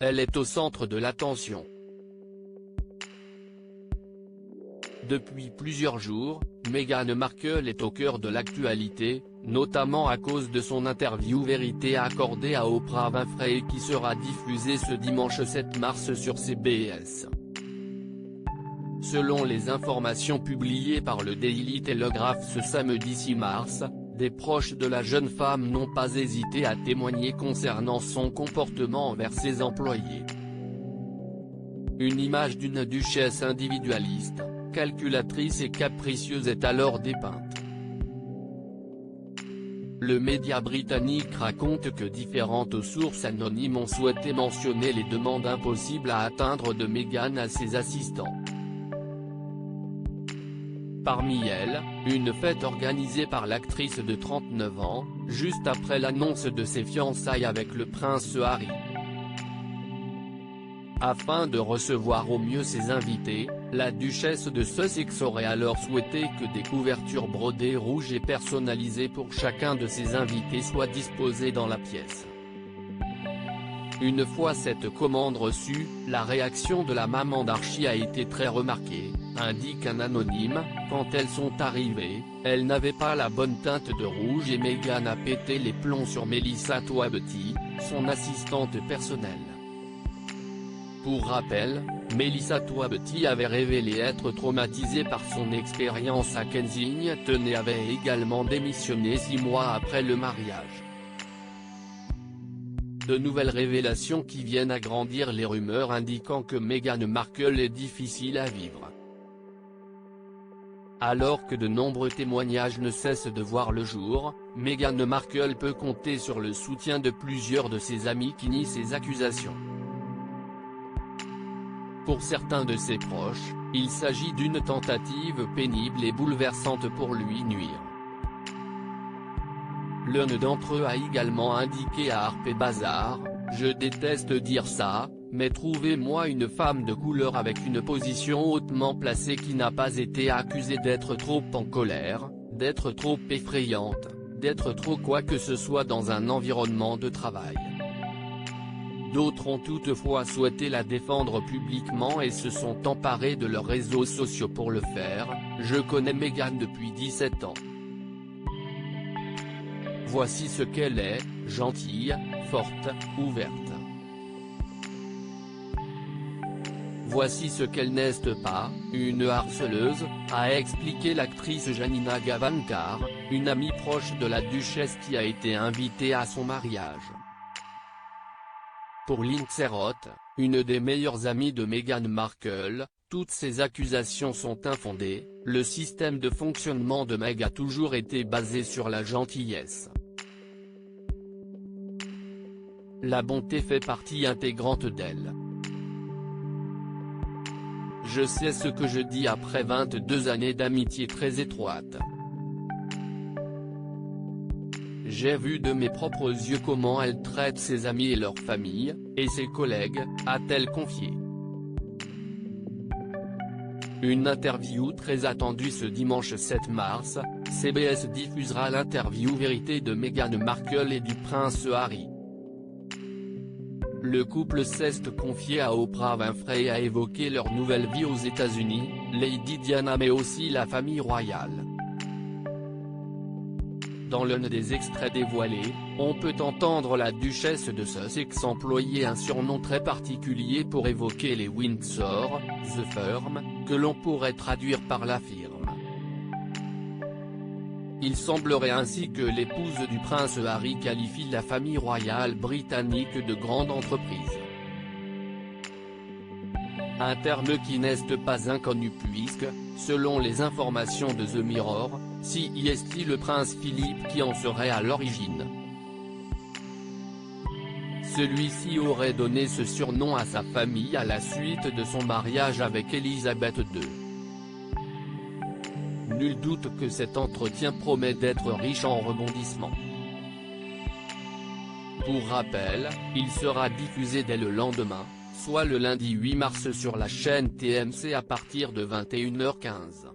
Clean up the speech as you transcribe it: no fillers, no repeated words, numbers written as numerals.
elle est au centre de l'attention. Depuis plusieurs jours, Meghan Markle est au cœur de l'actualité, notamment à cause de son interview vérité accordée à Oprah Winfrey qui sera diffusée ce dimanche 7 mars sur CBS. Selon les informations publiées par le Daily Telegraph ce samedi 6 mars, des proches de la jeune femme n'ont pas hésité à témoigner concernant son comportement envers ses employés. Une image d'une duchesse individualiste, calculatrice et capricieuse est alors dépeinte. Le média britannique raconte que différentes sources anonymes ont souhaité mentionner les demandes impossibles à atteindre de Meghan à ses assistants. Parmi elles, une fête organisée par l'actrice de 39 ans, juste après l'annonce de ses fiançailles avec le prince Harry. Afin de recevoir au mieux ses invités, la duchesse de Sussex aurait alors souhaité que des couvertures brodées rouges et personnalisées pour chacun de ses invités soient disposées dans la pièce. Une fois cette commande reçue, la réaction de la maman d'Archie a été très remarquée, indique un anonyme. Quand elles sont arrivées, elles n'avaient pas la bonne teinte de rouge et Meghan a pété les plombs sur Melissa Toabetty, son assistante personnelle. Pour rappel, Melissa Toabetty avait révélé être traumatisée par son expérience à Kensington et avait également démissionné 6 mois après le mariage. De nouvelles révélations qui viennent agrandir les rumeurs indiquant que Meghan Markle est difficile à vivre. Alors que de nombreux témoignages ne cessent de voir le jour, Meghan Markle peut compter sur le soutien de plusieurs de ses amis qui nient ces accusations. Pour certains de ses proches, il s'agit d'une tentative pénible et bouleversante pour lui nuire. L'un d'entre eux a également indiqué à Harper's Bazaar, « Je déteste dire ça, mais trouvez-moi une femme de couleur avec une position hautement placée qui n'a pas été accusée d'être trop en colère, d'être trop effrayante, d'être trop quoi que ce soit dans un environnement de travail. » D'autres ont toutefois souhaité la défendre publiquement et se sont emparés de leurs réseaux sociaux pour le faire. « Je connais Meghan depuis 17 ans. Voici ce qu'elle est, gentille, forte, ouverte. Voici ce qu'elle n'est pas, une harceleuse », a expliqué l'actrice Janina Gavankar, une amie proche de la duchesse qui a été invitée à son mariage. Pour Lindsay Roth, une des meilleures amies de Meghan Markle, toutes ces accusations sont infondées. Le système de fonctionnement de Meg a toujours été basé sur la gentillesse. La bonté fait partie intégrante d'elle. Je sais ce que je dis après 22 années d'amitié très étroite. J'ai vu de mes propres yeux comment elle traite ses amis et leurs familles, et ses collègues, a-t-elle confié. Une interview très attendue ce dimanche 7 mars, CBS diffusera l'interview vérité de Meghan Markle et du prince Harry. Le couple s'est confié à Oprah Winfrey et a évoqué leur nouvelle vie aux États-Unis, Lady Diana mais aussi la famille royale. Dans l'un des extraits dévoilés, on peut entendre la duchesse de Sussex employer un surnom très particulier pour évoquer les Windsor, The Firm, que l'on pourrait traduire par la firme. Il semblerait ainsi que l'épouse du prince Harry qualifie la famille royale britannique de grande entreprise. Un terme qui n'est pas inconnu puisque, selon les informations de The Mirror, c'est le prince Philippe qui en serait à l'origine. Celui-ci aurait donné ce surnom à sa famille à la suite de son mariage avec Élisabeth II. Nul doute que cet entretien promet d'être riche en rebondissements. Pour rappel, il sera diffusé dès le lendemain, soit le lundi 8 mars sur la chaîne TMC à partir de 21h15.